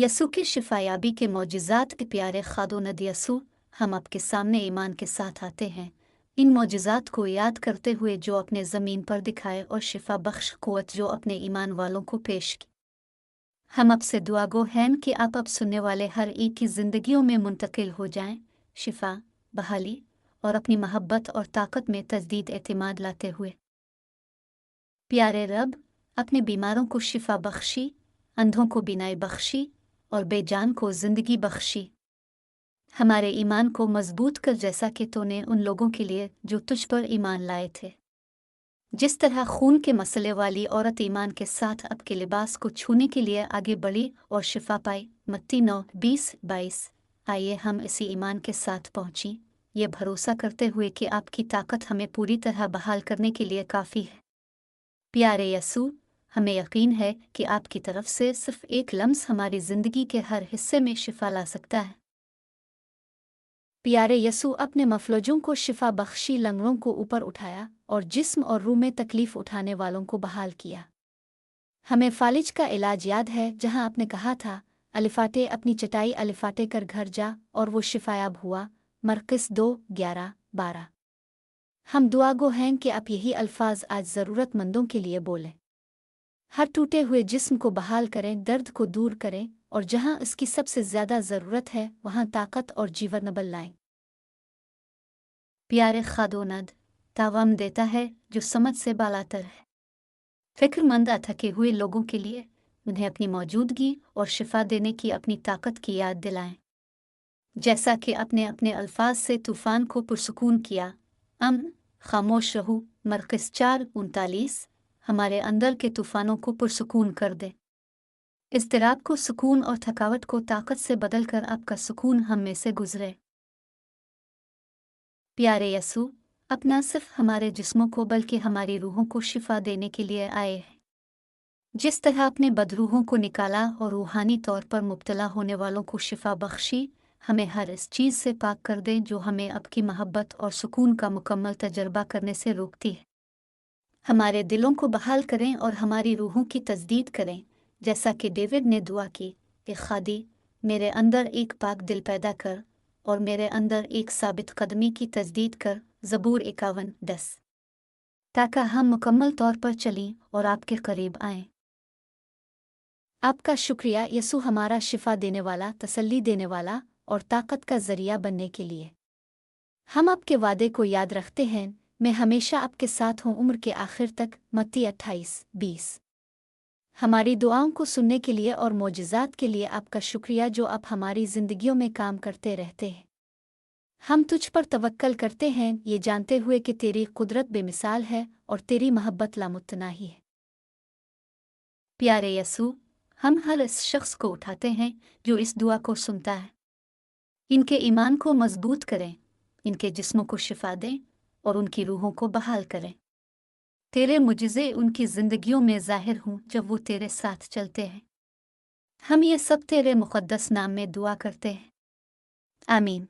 यसू के शिफायाबी के मौजिज़ात के प्यारे खादो-नद यसू, हम आपके सामने ईमान के साथ आते हैं, इन मौजिज़ात को याद करते हुए जो अपने ज़मीन पर दिखाए और शिफा बख्श क़ुव्वत जो अपने ईमान वालों को पेश की। हम आपसे दुआ गो हैं कि आप अब सुनने वाले हर एक की ज़िंदगियों में मुंतकिल हो जाएं, शिफा, बहाली और अपनी मोहब्बत और ताकत में तजदीद एतमाद लाते हुए। प्यारे रब, अपने बीमारों को शिफा बख्शी, अंधों को बीनाई बख्शी और बेजान को ज़िंदगी बख्शी। हमारे ईमान को मजबूत कर जैसा कि तूने उन लोगों के लिए जो तुझ पर ईमान लाए थे। जिस तरह खून के मसले वाली औरत ईमान के साथ आपके लिबास को छूने के लिए आगे बढ़ी और शिफा पाई, मत्ती 9:20-22। आइए हम इसी ईमान के साथ पहुँची, ये भरोसा करते हुए कि आपकी ताकत हमें पूरी तरह बहाल करने के लिए काफ़ी है। प्यारे यसू, हमें यकीन है कि आपकी तरफ से सिर्फ एक लम्स हमारी ज़िंदगी के हर हिस्से में शिफा ला सकता है। प्यारे यसू, अपने मफलूजों को शिफा बख्शी, लंगड़ों को ऊपर उठाया और जिस्म और रूह में तकलीफ उठाने वालों को बहाल किया। हमें फालिज का इलाज याद है, जहां आपने कहा था, अलिफाटे अपनी चटाई अलिफाटे कर घर जा, और वो शिफायाब हुआ। मरकस 2:11-12। हम दुआ गो हैं कि आप यही अल्फाज आज ज़रूरतमंदों के लिए बोलें। हर टूटे हुए जिस्म को बहाल करें, दर्द को दूर करें, और जहां इसकी सबसे ज़्यादा ज़रूरत है वहां ताकत और जीवन बल लाएं। प्यारे खादोनद, तावाम देता है जो समझ से बालातर है। फिक्रमंद थके हुए लोगों के लिए उन्हें अपनी मौजूदगी और शिफा देने की अपनी ताकत की याद दिलाएं। जैसा कि अपने अपने अल्फाज से तूफ़ान को पुरसुकून किया, खामोश रहूं, मरकस 4:39, हमारे अंदर के तूफ़ानों को पुरसुकून कर दे। इज़्तिराब को सुकून और थकावट को ताकत से बदलकर आपका सुकून हम में से गुजरे। प्यारे यसू, अपना सिर्फ हमारे जिस्मों को बल्कि हमारी रूहों को शिफा देने के लिए आए हैं। जिस तरह अपने बदरूहों को निकाला और रूहानी तौर पर मुब्तला होने वालों को शिफा बख्शी, हमें हर इस चीज़ से पाक कर दें जो हमें आपकी मोहब्बत और सुकून का मुकम्मल तजर्बा करने से रोकती है। हमारे दिलों को बहाल करें और हमारी रूहों की तजदीद करें, जैसा कि डेविड ने दुआ की कि खादी, मेरे अंदर एक पाक दिल पैदा कर और मेरे अंदर एक साबित कदमी की तजदीद कर। ज़बूर 51:10। ताकि हम मुकम्मल तौर पर चलें और आपके करीब आएं। आपका शुक्रिया यसू, हमारा शिफा देने वाला, तसल्ली देने वाला और ताकत का ज़रिया बनने के लिए। हम आपके वादे को याद रखते हैं, मैं हमेशा आपके साथ हूँ उम्र के आखिर तक। मत्ती 28:20। हमारी दुआओं को सुनने के लिए और मोजिज़ात के लिए आपका शुक्रिया जो आप हमारी ज़िंदगियों में काम करते रहते हैं। हम तुझ पर तवक्कल करते हैं, ये जानते हुए कि तेरी कुदरत बेमिसाल है और तेरी मोहब्बत लामुतनाही है। प्यारे यसू, हम हर इस शख्स को उठाते हैं जो इस दुआ को सुनता है। इनके ईमान को मजबूत करें, इनके जिस्मों को शिफा दें और उनकी रूहों को बहाल करें। तेरे मुजिज़े उनकी ज़िंदगियों में ज़ाहिर हों जब वो तेरे साथ चलते हैं। हम ये सब तेरे मुक़द्दस नाम में दुआ करते हैं। आमीन।